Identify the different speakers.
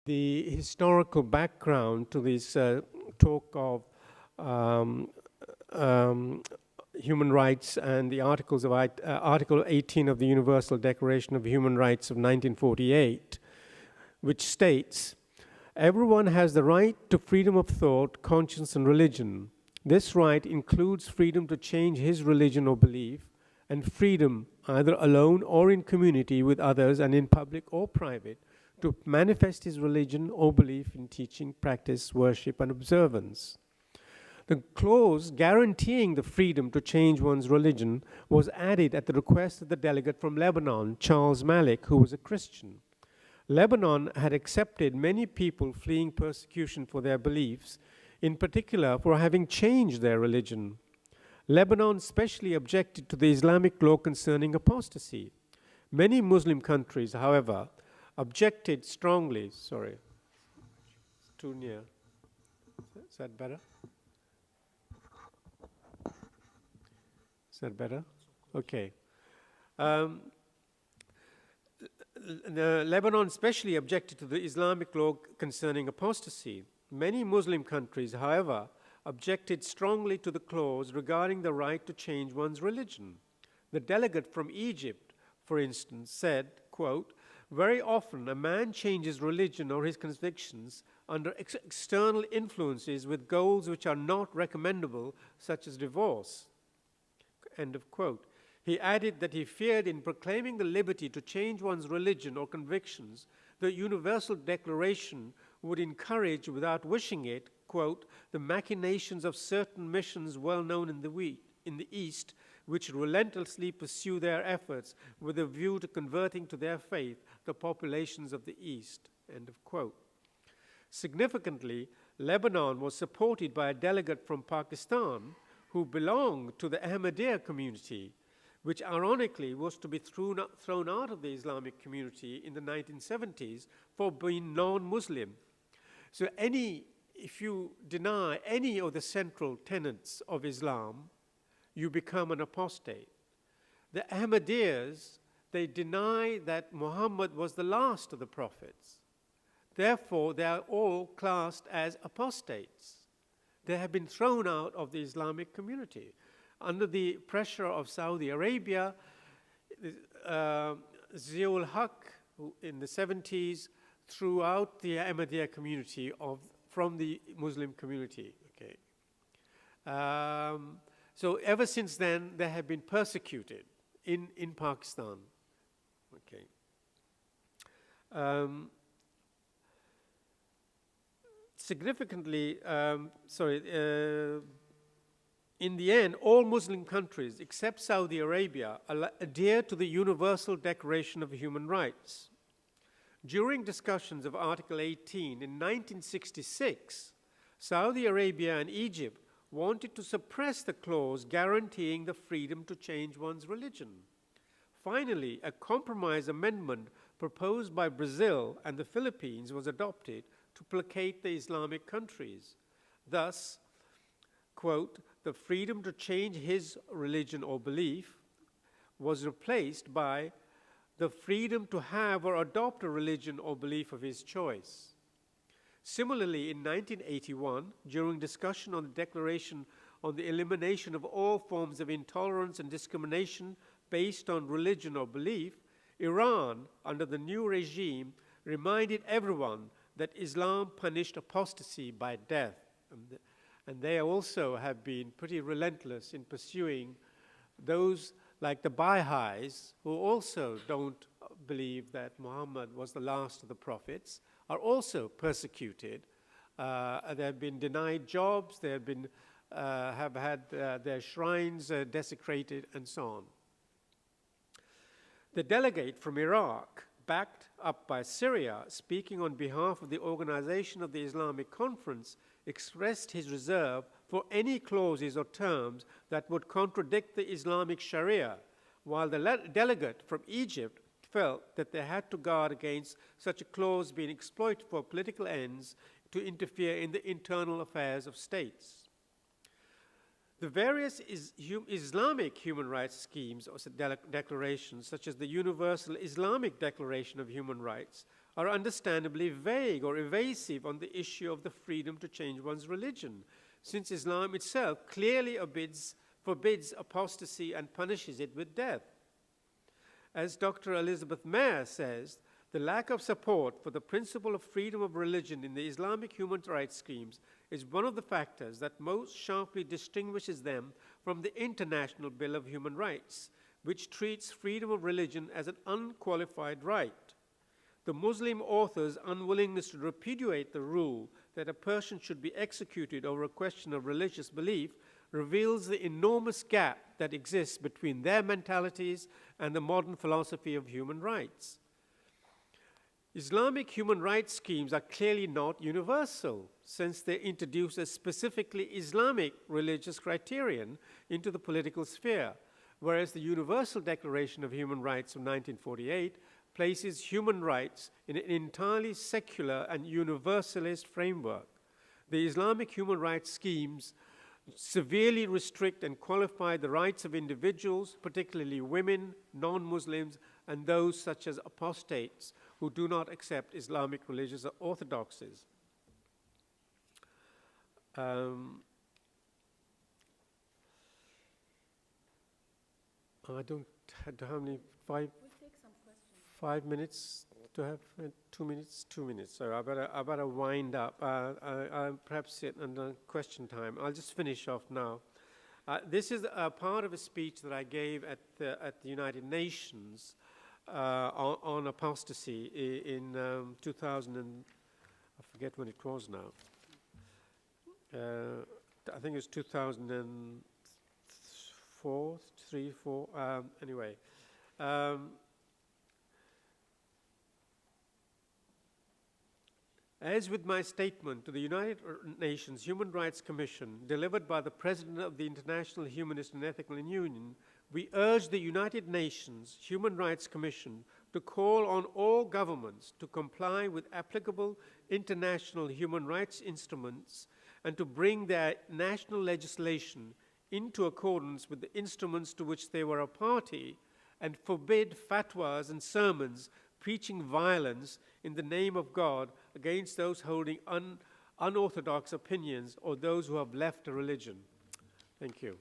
Speaker 1: the historical background to this talk of um, um, human rights and the Article 18 of the Universal Declaration of Human Rights of 1948, which states, "Everyone has the right to freedom of thought, conscience, and religion. This right includes freedom to change his religion or belief, and freedom, either alone or in community with others and in public or private, to manifest his religion or belief in teaching, practice, worship, and observance." The clause guaranteeing the freedom to change one's religion was added at the request of the delegate from Lebanon, Charles Malik, who was a Christian. Lebanon had accepted many people fleeing persecution for their beliefs, in particular for having changed their religion. Lebanon specially objected to the Islamic law concerning apostasy. Many Muslim countries, however, objected strongly. Sorry, it's too near. Is that better? Is that better? Okay. Lebanon especially objected to the Islamic law concerning apostasy. Many Muslim countries, however, objected strongly to the clause regarding the right to change one's religion. The delegate from Egypt, for instance, said, quote, "Very often a man changes religion or his convictions under external influences with goals which are not recommendable, such as divorce." End of quote. He added that he feared in proclaiming the liberty to change one's religion or convictions, the Universal Declaration would encourage, without wishing it, quote, "the machinations of certain missions well known in the East, which relentlessly pursue their efforts with a view to converting to their faith the populations of the East." End of quote. Significantly, Lebanon was supported by a delegate from Pakistan who belonged to the Ahmadiyya community, which ironically was to be thrown out of the Islamic community in the 1970s for being non-Muslim. So if you deny any of the central tenets of Islam, you become an apostate. The Ahmadiyyas, they deny that Muhammad was the last of the prophets. Therefore, they are all classed as apostates. They have been thrown out of the Islamic community. Under the pressure of Saudi Arabia, Ziaul Haq, in the 70s, threw out the Ahmadiyya community from the Muslim community. Okay. So ever since then, they have been persecuted in Pakistan. Okay. Significantly, in the end, all Muslim countries except Saudi Arabia adhere to the Universal Declaration of Human Rights. During discussions of Article 18 in 1966, Saudi Arabia and Egypt wanted to suppress the clause guaranteeing the freedom to change one's religion. Finally, a compromise amendment proposed by Brazil and the Philippines was adopted to placate the Islamic countries. Thus, quote, "the freedom to change his religion or belief" was replaced by "the freedom to have or adopt a religion or belief of his choice." Similarly, in 1981, during discussion on the Declaration on the Elimination of All Forms of Intolerance and Discrimination based on Religion or Belief, Iran, under the new regime, reminded everyone that Islam punished apostasy by death. And they also have been pretty relentless in pursuing those like the Baha'is, who also don't believe that Muhammad was the last of the prophets, are also persecuted. They have been denied jobs, they have had their shrines desecrated, and so on. The delegate from Iraq, backed up by Syria, speaking on behalf of the Organization of the Islamic Conference, expressed his reserve for any clauses or terms that would contradict the Islamic Sharia, while the delegate from Egypt felt that they had to guard against such a clause being exploited for political ends to interfere in the internal affairs of states. The various Islamic human rights schemes or declarations, such as the Universal Islamic Declaration of Human Rights, are understandably vague or evasive on the issue of the freedom to change one's religion, since Islam itself clearly forbids apostasy and punishes it with death. As Dr. Elizabeth Mayer says, the lack of support for the principle of freedom of religion in the Islamic human rights schemes is one of the factors that most sharply distinguishes them from the International Bill of Human Rights, which treats freedom of religion as an unqualified right. The Muslim author's unwillingness to repudiate the rule that a person should be executed over a question of religious belief reveals the enormous gap that exists between their mentalities and the modern philosophy of human rights. Islamic human rights schemes are clearly not universal, since they introduce a specifically Islamic religious criterion into the political sphere, whereas the Universal Declaration of Human Rights of 1948 places human rights in an entirely secular and universalist framework. The Islamic human rights schemes severely restrict and qualify the rights of individuals, particularly women, non-Muslims, and those such as apostates who do not accept Islamic religious orthodoxies. I don't how many,
Speaker 2: We'll take some questions.
Speaker 1: 5 minutes to have 2 minutes? 2 minutes. So I better wind up. I'll perhaps sit under question time. I'll just finish off now. This is a part of a speech that I gave at the United Nations on apostasy in 2000 and I forget when it was now. I think it was 2004, 3, 4. Anyway. As with my statement to the United Nations Human Rights Commission, delivered by the President of the International Humanist and Ethical Union, we urge the United Nations Human Rights Commission to call on all governments to comply with applicable international human rights instruments and to bring their national legislation into accordance with the instruments to which they were a party and forbid fatwas and sermons preaching violence in the name of God against those holding unorthodox opinions or those who have left a religion. Thank you.